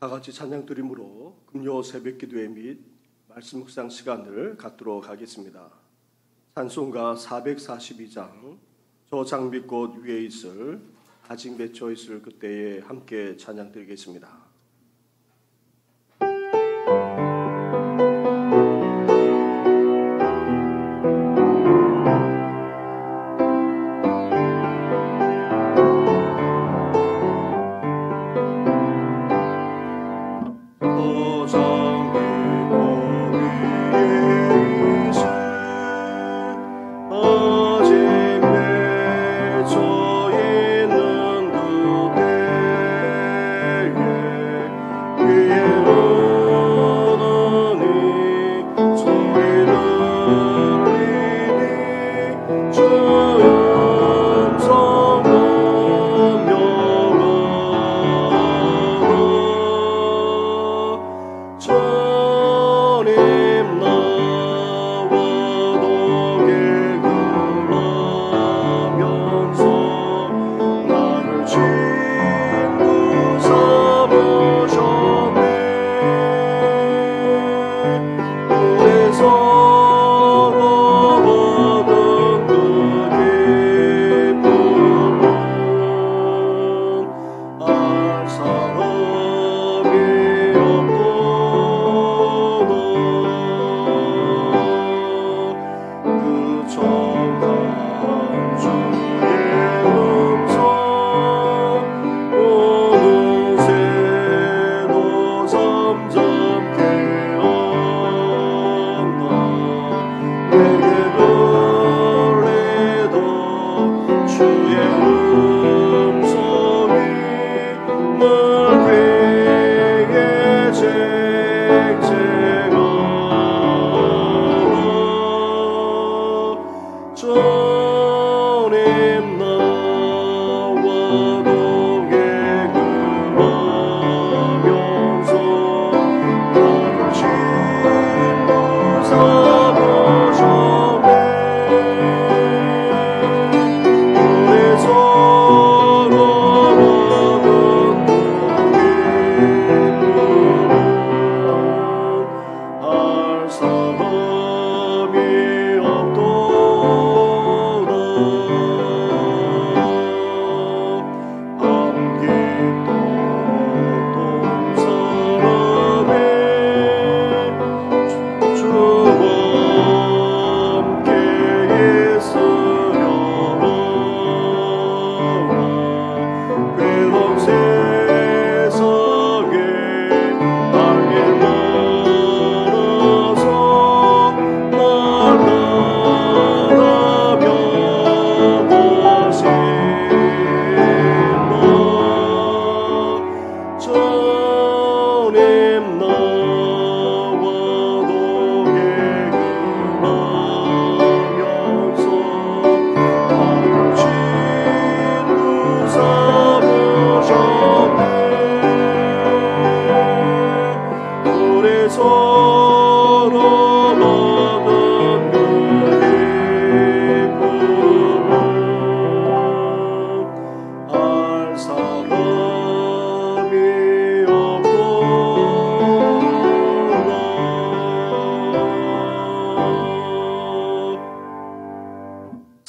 다 같이 찬양 드림으로 금요 새벽 기도회 및 말씀 묵상 시간을 갖도록 하겠습니다. 찬송가 442장 저 장미꽃 위에 있을 아직 맺혀 있을 그때에 함께 찬양 드리겠습니다.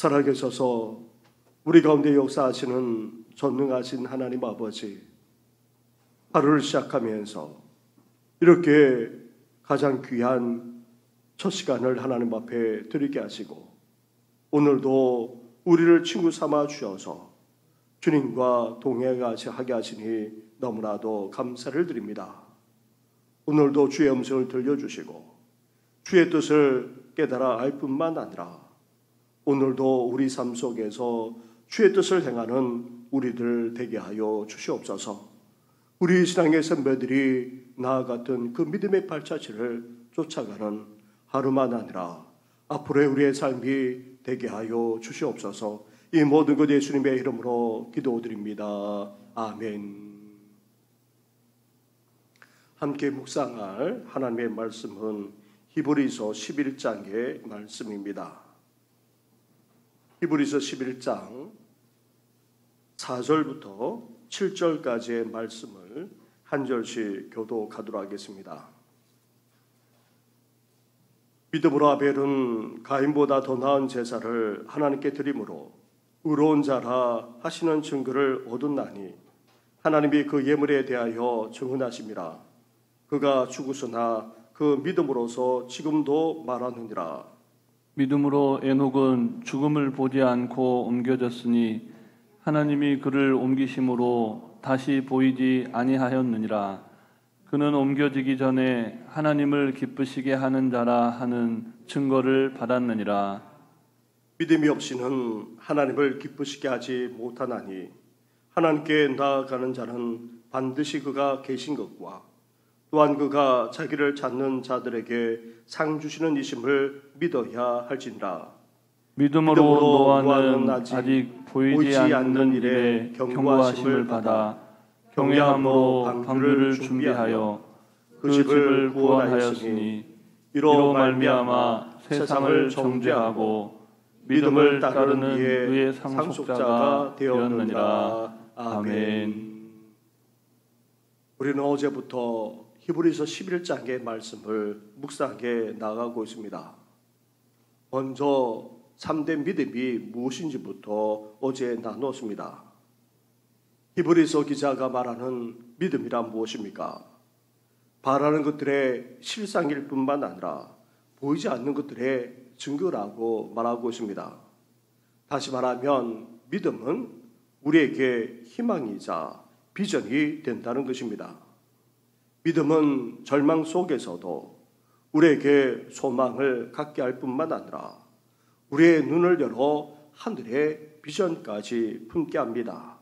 살아계셔서 우리 가운데 역사하시는 전능하신 하나님 아버지, 하루를 시작하면서 이렇게 가장 귀한 첫 시간을 하나님 앞에 드리게 하시고 오늘도 우리를 친구 삼아 주셔서 주님과 동행하게 하시니 너무나도 감사를 드립니다. 오늘도 주의 음성을 들려주시고 주의 뜻을 깨달아 알 뿐만 아니라 오늘도 우리 삶 속에서 주의 뜻을 행하는 우리들 되게 하여 주시옵소서. 우리 신앙의 선배들이 나아갔던 그 믿음의 발자취를 쫓아가는 하루만 아니라 앞으로의 우리의 삶이 되게 하여 주시옵소서. 이 모든 것 예수님의 이름으로 기도드립니다. 아멘. 함께 묵상할 하나님의 말씀은 히브리서 11장의 말씀입니다. 히브리서 11장 4절부터 7절까지의 말씀을 한 절씩 교독하도록 하겠습니다. 믿음으로 아벨은 가인보다 더 나은 제사를 하나님께 드림으로 의로운 자라 하시는 증거를 얻었나니 하나님이 그 예물에 대하여 증언하심이라. 그가 죽으소나 그 믿음으로서 지금도 말하느니라. 믿음으로 에녹은 죽음을 보지 않고 옮겨졌으니 하나님이 그를 옮기심으로 다시 보이지 아니하였느니라. 그는 옮겨지기 전에 하나님을 기쁘시게 하는 자라 하는 증거를 받았느니라. 믿음이 없이는 하나님을 기쁘시게 하지 못하나니 하나님께 나아가는 자는 반드시 그가 계신 것과 또한 그가 자기를 찾는 자들에게 상 주시는 이심을 믿어야 할지니라. 믿음으로 노아는 아직 보이지 않는 일에 경고하심을 받아 경외함으로 방주를 준비하여 그 집을 구원하였으니 이로 말미암아 세상을 정죄하고 믿음을 따르는 의의 상속자가 되었느니라. 아멘. 우리는 어제부터 히브리서 11장의 말씀을 묵상해 나가고 있습니다. 먼저 3대 믿음이 무엇인지부터 어제 나누었습니다. 히브리서 기자가 말하는 믿음이란 무엇입니까? 바라는 것들의 실상일 뿐만 아니라 보이지 않는 것들의 증거라고 말하고 있습니다. 다시 말하면 믿음은 우리에게 희망이자 비전이 된다는 것입니다. 믿음은 절망 속에서도 우리에게 소망을 갖게 할 뿐만 아니라 우리의 눈을 열어 하늘의 비전까지 품게 합니다.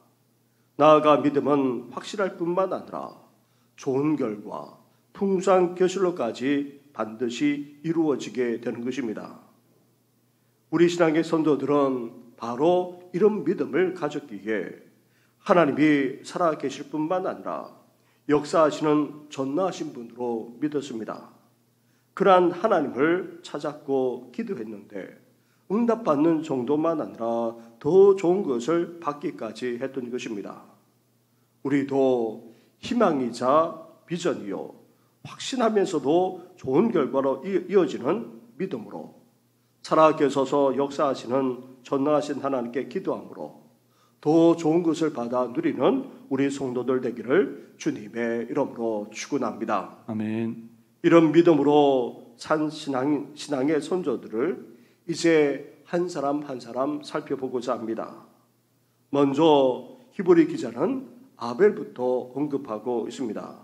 나아가 믿음은 확실할 뿐만 아니라 좋은 결과, 풍성한 결실로까지 반드시 이루어지게 되는 것입니다. 우리 신앙의 선조들은 바로 이런 믿음을 가졌기에 하나님이 살아계실 뿐만 아니라 역사하시는 전능하신 분으로 믿었습니다. 그러한 하나님을 찾았고 기도했는데 응답받는 정도만 아니라 더 좋은 것을 받기까지 했던 것입니다. 우리도 희망이자 비전이요 확신하면서도 좋은 결과로 이어지는 믿음으로 살아계셔서 역사하시는 전능하신 하나님께 기도함으로 더 좋은 것을 받아 누리는 우리 성도들 되기를 주님의 이름으로 축원합니다. 아멘. 이런 믿음으로 산 신앙의 선조들을 이제 한 사람 한 사람 살펴보고자 합니다. 먼저 히브리 기자는 아벨부터 언급하고 있습니다.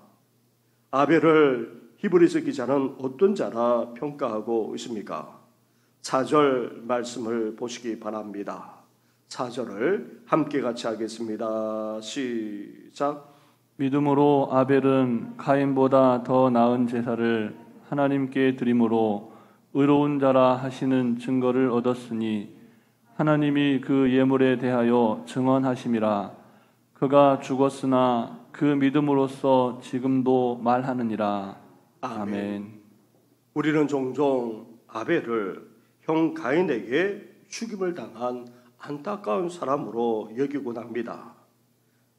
아벨을 히브리서 기자는 어떤 자라 평가하고 있습니까? 4절 말씀을 보시기 바랍니다. 4절을 함께 같이 하겠습니다. 시작. 믿음으로 아벨은 가인보다 더 나은 제사를 하나님께 드림으로 의로운 자라 하시는 증거를 얻었으니 하나님이 그 예물에 대하여 증언하심이라. 그가 죽었으나 그 믿음으로써 지금도 말하느니라. 아멘. 우리는 종종 아벨을 형 가인에게 죽임을 당한 안타까운 사람으로 여기곤 합니다.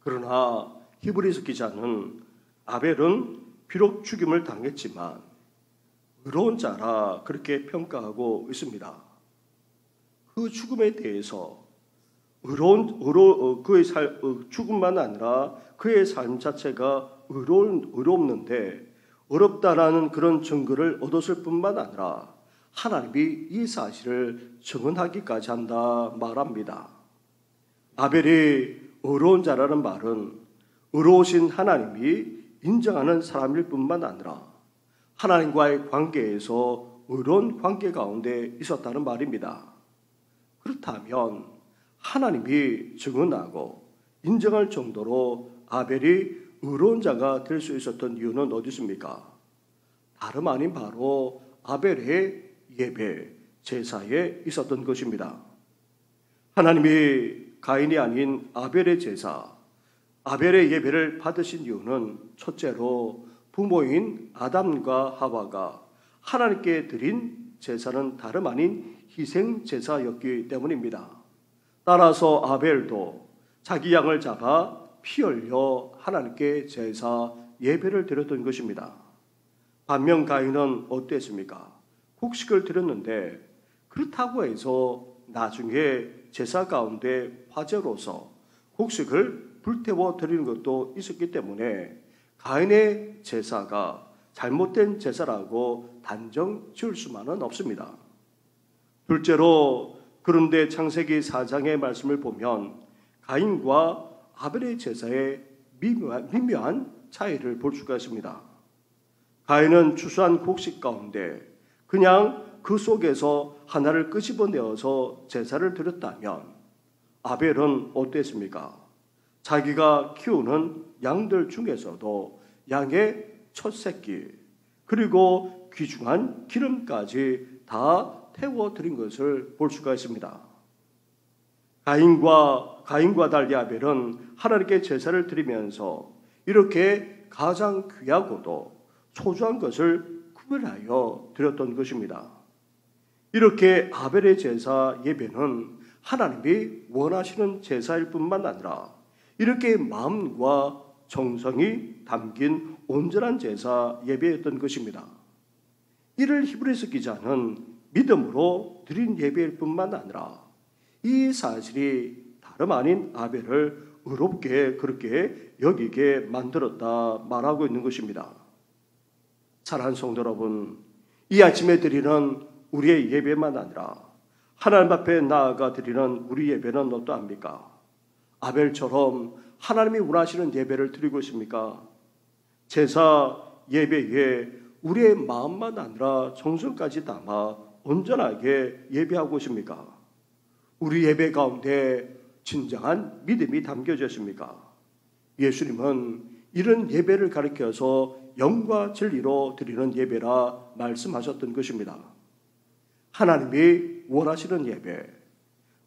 그러나 히브리서 기자는 아벨은 비록 죽임을 당했지만 의로운 자라 그렇게 평가하고 있습니다. 그 죽음에 대해서 그의 죽음만 아니라 그의 삶 자체가 의롭는데 어렵다라는 그런 증거를 얻었을 뿐만 아니라 하나님이 이 사실을 증언하기까지 한다 말합니다. 아벨이 의로운 자라는 말은 의로우신 하나님이 인정하는 사람일 뿐만 아니라 하나님과의 관계에서 의로운 관계 가운데 있었다는 말입니다. 그렇다면 하나님이 증언하고 인정할 정도로 아벨이 의로운 자가 될 수 있었던 이유는 어디 있습니까? 다름 아닌 바로 아벨의 예배, 제사에 있었던 것입니다. 하나님이 가인이 아닌 아벨의 제사, 아벨의 예배를 받으신 이유는 첫째로 부모인 아담과 하와가 하나님께 드린 제사는 다름 아닌 희생 제사였기 때문입니다. 따라서 아벨도 자기 양을 잡아 피 흘려 하나님께 제사 예배를 드렸던 것입니다. 반면 가인은 어땠습니까? 곡식을 드렸는데 그렇다고 해서 나중에 제사 가운데 화제로서 곡식을 불태워 드리는 것도 있었기 때문에 가인의 제사가 잘못된 제사라고 단정 지을 수만은 없습니다. 둘째로 그런데 창세기 4장의 말씀을 보면 가인과 아벨의 제사에 미묘한 차이를 볼 수가 있습니다. 가인은 추수한 곡식 가운데 그냥 그 속에서 하나를 끄집어내어서 제사를 드렸다면 아벨은 어땠습니까? 자기가 키우는 양들 중에서도 양의 첫 새끼 그리고 귀중한 기름까지 다 태워 드린 것을 볼 수가 있습니다. 가인과 달리 아벨은 하나님께 제사를 드리면서 이렇게 가장 귀하고도 소중한 것을 구별하여 드렸던 것입니다. 이렇게 아벨의 제사 예배는 하나님이 원하시는 제사일 뿐만 아니라 이렇게 마음과 정성이 담긴 온전한 제사 예배였던 것입니다. 이를 히브리서 기자는 믿음으로 드린 예배일 뿐만 아니라 이 사실이 다름 아닌 아벨을 의롭게 그렇게 여기게 만들었다 말하고 있는 것입니다. 사랑하는 성도 여러분, 이 아침에 드리는 우리의 예배만 아니라 하나님 앞에 나아가 드리는 우리 예배는 어떠합니까? 아벨처럼 하나님이 원하시는 예배를 드리고 있습니까? 제사 예배에 우리의 마음만 아니라 정성까지 담아 온전하게 예배하고 있습니까? 우리 예배 가운데 진정한 믿음이 담겨져 있습니까? 예수님은 이런 예배를 가리켜서 영과 진리로 드리는 예배라 말씀하셨던 것입니다. 하나님이 원하시는 예배,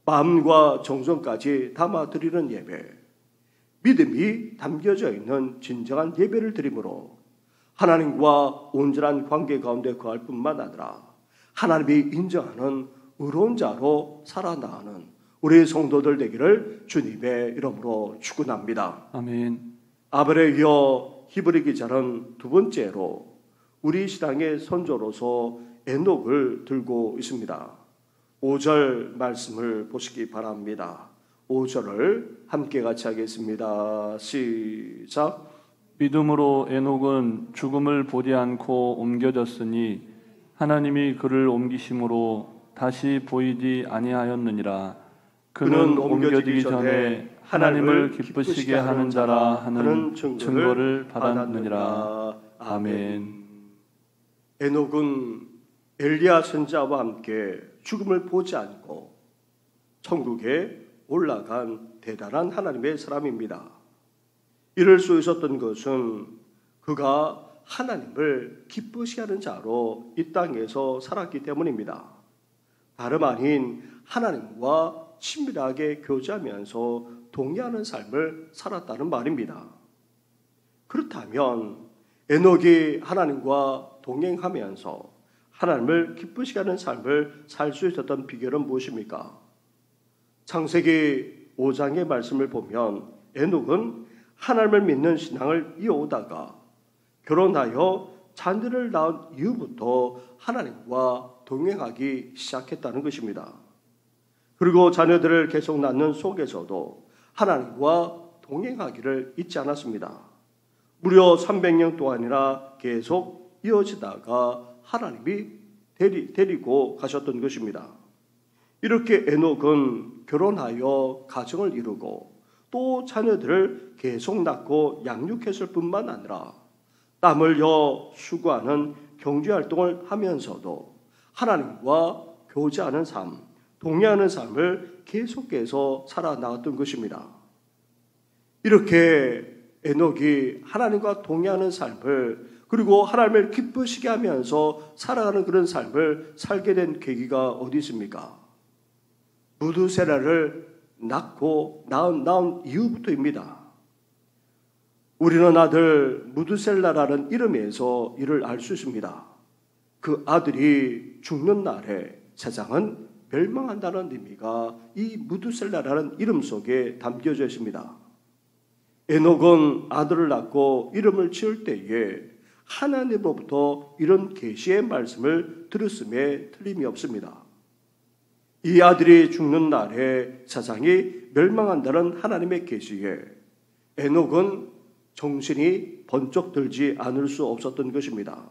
마음과 정성까지 담아 드리는 예배, 믿음이 담겨져 있는 진정한 예배를 드림으로 하나님과 온전한 관계 가운데 거할 뿐만 아니라 하나님이 인정하는 의로운 자로 살아나가는 우리 성도들 되기를 주님의 이름으로 축원합니다. 아멘. 아벨에 이어 히브리 기자는 두 번째로 우리 신앙의 선조로서 에녹을 들고 있습니다. 5절 말씀을 보시기 바랍니다. 5절을 함께 같이 하겠습니다. 시작. 믿음으로 에녹은 죽음을 보지 않고 옮겨졌으니 하나님이 그를 옮기심으로 다시 보이지 아니하였느니라. 그는 옮겨지기 전에 하나님을 기쁘시게 하는 자라 하는 증거를 받았느니라. 아멘. 에녹은 엘리야 선지자와 함께 죽음을 보지 않고 천국에 올라간 대단한 하나님의 사람입니다. 이럴 수 있었던 것은 그가 하나님을 기쁘시게 하는 자로 이 땅에서 살았기 때문입니다. 다름 아닌 하나님과 친밀하게 교제하면서 동의하는 삶을 살았다는 말입니다. 그렇다면 에녹이 하나님과 동행하면서 하나님을 기쁘시게 하는 삶을 살 수 있었던 비결은 무엇입니까? 창세기 5장의 말씀을 보면 에녹은 하나님을 믿는 신앙을 이어오다가 결혼하여 자녀를 낳은 이후부터 하나님과 동행하기 시작했다는 것입니다. 그리고 자녀들을 계속 낳는 속에서도 하나님과 동행하기를 잊지 않았습니다. 무려 300년 동안이나 계속 이어지다가 하나님이 데리고 가셨던 것입니다. 이렇게 에녹은 결혼하여 가정을 이루고 또 자녀들을 계속 낳고 양육했을 뿐만 아니라 땀 흘려 수고하는 경제활동을 하면서도 하나님과 교제하는 삶, 동의하는 삶을 계속해서 살아나갔던 것입니다. 이렇게 에녹이 하나님과 동의하는 삶을 그리고 하나님을 기쁘시게 하면서 살아가는 그런 삶을 살게 된 계기가 어디 있습니까? 무두세라를 낳은 이후부터입니다. 우리는 아들 무두셀라라는 이름에서 이를 알 수 있습니다. 그 아들이 죽는 날에 세상은 멸망한다는 의미가 이 무두셀라라는 이름 속에 담겨져 있습니다. 에녹은 아들을 낳고 이름을 지을 때에 하나님으로부터 이런 계시의 말씀을 들었음에 틀림이 없습니다. 이 아들이 죽는 날에 세상이 멸망한다는 하나님의 계시에 에녹은 정신이 번쩍 들지 않을 수 없었던 것입니다.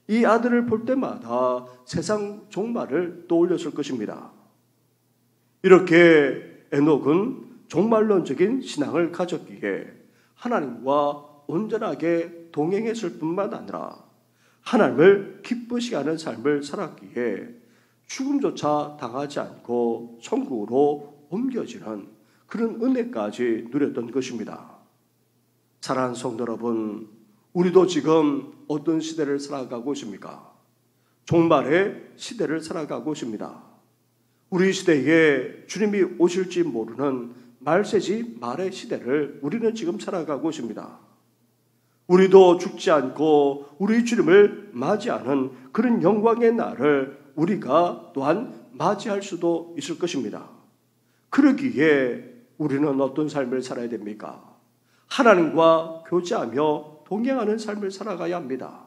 이 아들을 볼 때마다 세상 종말을 떠올렸을 것입니다. 이렇게 에녹은 종말론적인 신앙을 가졌기에 하나님과 온전하게 동행했을 뿐만 아니라 하나님을 기쁘시게 하는 삶을 살았기에 죽음조차 당하지 않고 천국으로 옮겨지는 그런 은혜까지 누렸던 것입니다. 사랑하는 성도 여러분, 우리도 지금 어떤 시대를 살아가고 있습니까? 종말의 시대를 살아가고 있습니다. 우리 시대에 주님이 오실지 모르는 말세지 말의 시대를 우리는 지금 살아가고 있습니다. 우리도 죽지 않고 우리 주님을 맞이하는 그런 영광의 날을 우리가 또한 맞이할 수도 있을 것입니다. 그러기에 우리는 어떤 삶을 살아야 됩니까? 하나님과 교제하며 동행하는 삶을 살아가야 합니다.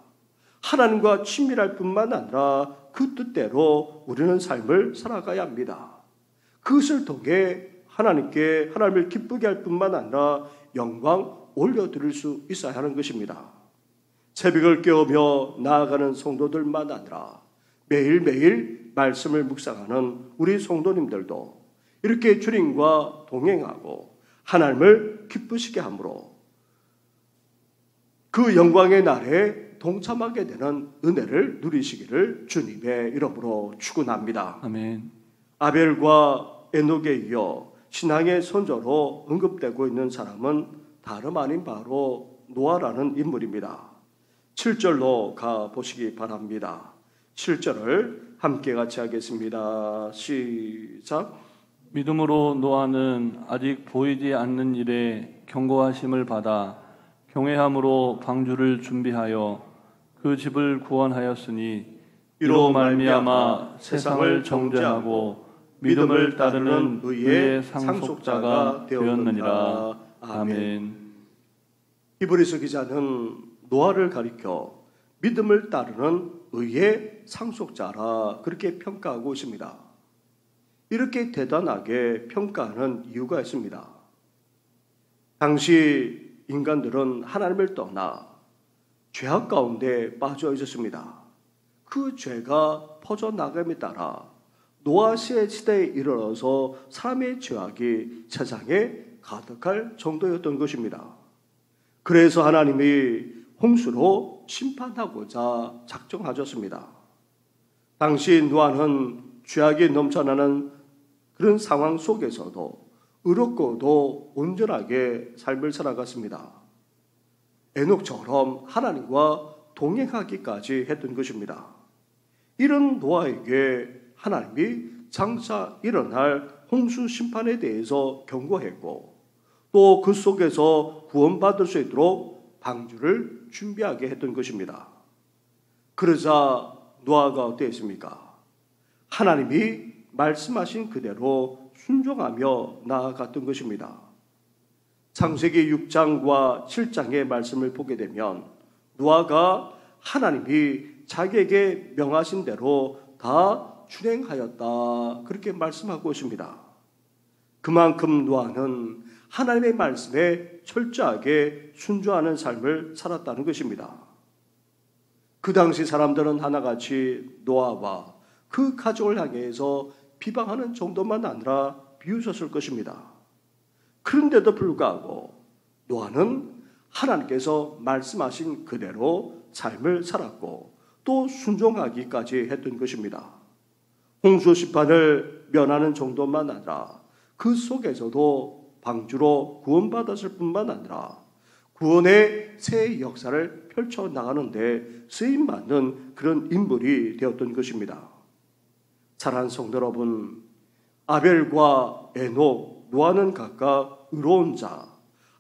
하나님과 친밀할 뿐만 아니라 그 뜻대로 우리는 삶을 살아가야 합니다. 그것을 통해 하나님을 기쁘게 할 뿐만 아니라 영광 올려드릴 수 있어야 하는 것입니다. 새벽을 깨우며 나아가는 성도들만 아니라 매일매일 말씀을 묵상하는 우리 성도님들도 이렇게 주님과 동행하고 하나님을 기쁘시게 함으로 그 영광의 날에 동참하게 되는 은혜를 누리시기를 주님의 이름으로 축원합니다. 아멘. 아벨과 에녹에 이어 신앙의 선조로 언급되고 있는 사람은 다름 아닌 바로 노아라는 인물입니다. 7절로 가보시기 바랍니다. 7절을 함께 같이 하겠습니다. 시작. 믿음으로 노아는 아직 보이지 않는 일에 경고하심을 받아 경외함으로 방주를 준비하여 그 집을 구원하였으니 이로 말미암아 세상을 정죄하고 믿음을 따르는 의의 상속자가 되었느니라. 아멘. 히브리서 기자는 노아를 가리켜 믿음을 따르는 의의 상속자라 그렇게 평가하고 있습니다. 이렇게 대단하게 평가하는 이유가 있습니다. 당시 인간들은 하나님을 떠나 죄악 가운데 빠져 있었습니다. 그 죄가 퍼져나감에 따라 노아 시대에 이르러서 사람의 죄악이 세상에 가득할 정도였던 것입니다. 그래서 하나님이 홍수로 심판하고자 작정하셨습니다. 당시 노아는 죄악이 넘쳐나는 그런 상황 속에서도 의롭고도 온전하게 삶을 살아갔습니다. 에녹처럼 하나님과 동행하기까지 했던 것입니다. 이런 노아에게 하나님이 장차 일어날 홍수 심판에 대해서 경고했고 또 그 속에서 구원받을 수 있도록 방주를 준비하게 했던 것입니다. 그러자 노아가 어땠습니까? 하나님이 말씀하신 그대로 순종하며 나아갔던 것입니다. 창세기 6장과 7장의 말씀을 보게 되면 노아가 하나님이 자기에게 명하신 대로 다 준행하였다 그렇게 말씀하고 있습니다. 그만큼 노아는 하나님의 말씀에 철저하게 순종하는 삶을 살았다는 것입니다. 그 당시 사람들은 하나같이 노아와 그 가족을 향해서 비방하는 정도만 아니라 비웃었을 것입니다. 그런데도 불구하고 노아는 하나님께서 말씀하신 그대로 삶을 살았고 또 순종하기까지 했던 것입니다. 홍수 심판을 면하는 정도만 아니라 그 속에서도 방주로 구원받았을 뿐만 아니라 구원의 새 역사를 펼쳐나가는데 쓰임받는 그런 인물이 되었던 것입니다. 사랑하는 성도 여러분, 아벨과 에녹, 노아는 각각 의로운 자,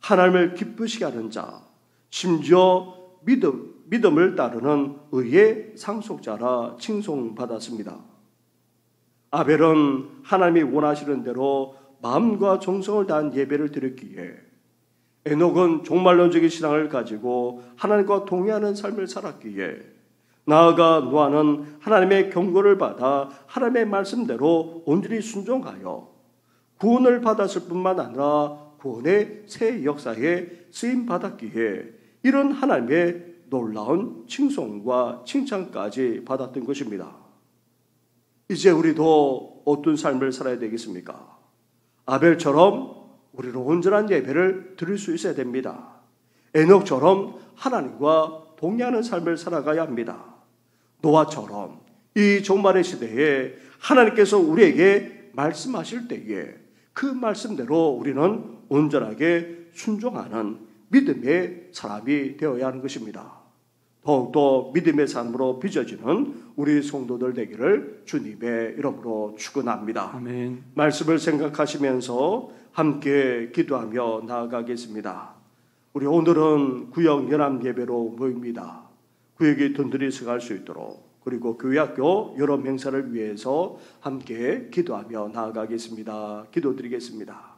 하나님을 기쁘시게 하는 자, 심지어 믿음을 따르는 의의 상속자라 칭송받았습니다. 아벨은 하나님이 원하시는 대로 마음과 정성을 다한 예배를 드렸기에 에녹은 종말론적인 신앙을 가지고 하나님과 동의하는 삶을 살았기에, 나아가 노아는 하나님의 경고를 받아 하나님의 말씀대로 온전히 순종하여 구원을 받았을 뿐만 아니라 구원의 새 역사에 쓰임 받았기에 이런 하나님의 놀라운 칭송과 칭찬까지 받았던 것입니다. 이제 우리도 어떤 삶을 살아야 되겠습니까? 아벨처럼 우리는 온전한 예배를 드릴 수 있어야 됩니다. 에녹처럼 하나님과 동의하는 삶을 살아가야 합니다. 노아처럼 이 종말의 시대에 하나님께서 우리에게 말씀하실 때에 그 말씀대로 우리는 온전하게 순종하는 믿음의 사람이 되어야 하는 것입니다. 더욱더 믿음의 삶으로 빚어지는 우리 성도들 되기를 주님의 이름으로 축원합니다. 아멘. 말씀을 생각하시면서 함께 기도하며 나아가겠습니다. 우리 오늘은 구역 연합 예배로 모입니다. 구역이 든든히 서갈 수 있도록, 그리고 교회학교 여러 행사를 위해서 함께 기도하며 나아가겠습니다. 기도드리겠습니다.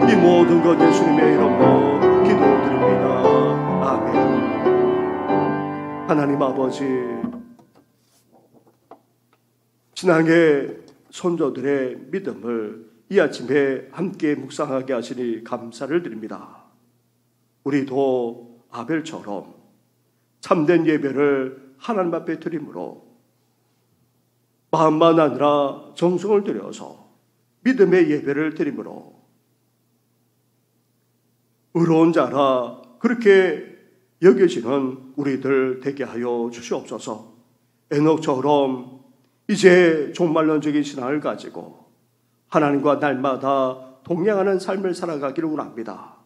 이 모든 것 예수님의 이름으로 기도드립니다. 아멘. 하나님 아버지, 신앙의 손조들의 믿음을 이 아침에 함께 묵상하게 하시니 감사를 드립니다. 우리도 아벨처럼 참된 예배를 하나님 앞에 드림으로 마음만 아니라 정성을 들여서 믿음의 예배를 드림으로 의로운 자라 그렇게 여겨지는 우리들 되게 하여 주시옵소서. 에녹처럼 이제 종말론적인 신앙을 가지고 하나님과 날마다 동행하는 삶을 살아가기를 원합니다.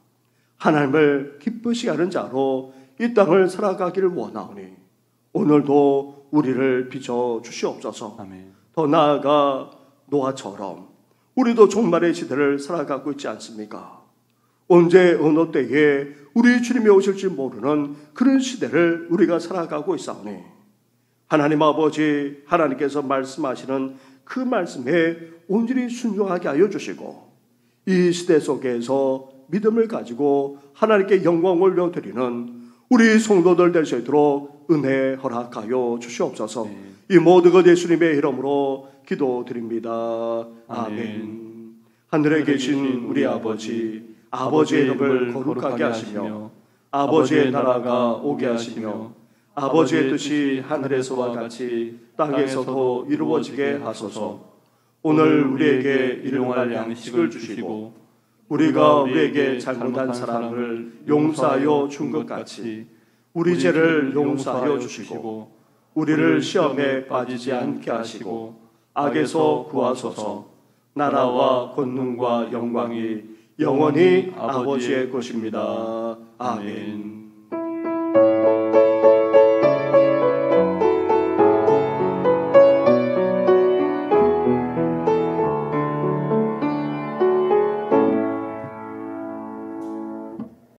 하나님을 기쁘시게 하는 자로 이 땅을 살아가기를 원하오니 오늘도 우리를 빚어 주시옵소서. 아멘. 더 나아가 노아처럼 우리도 종말의 시대를 살아가고 있지 않습니까? 언제 어느 때에 우리 주님이 오실지 모르는 그런 시대를 우리가 살아가고 있사오니 하나님 아버지, 하나님께서 말씀하시는 그 말씀에 온전히 순종하게 하여 주시고 이 시대 속에서 믿음을 가지고 하나님께 영광 올려드리는 우리 성도들 될 수 있도록 은혜 허락하여 주시옵소서. 이 모든 것 예수님의 이름으로 기도드립니다. 아멘. 하늘에 계신 우리 아버지, 아버지의 이름을 거룩하게 하시며 아버지의 나라가 오게 하시며 아버지의 뜻이 하늘에서와 같이 땅에서도 이루어지게 하소서. 오늘 우리에게 일용할 양식을 주시고 우리가 우리에게 잘못한 사람을 용서하여 준 것 같이 우리 죄를 용서하여 주시고 우리를 시험에 빠지지 않게 하시고 악에서 구하소서. 나라와 권능과 영광이 영원히 아버지의 것입니다. 아멘.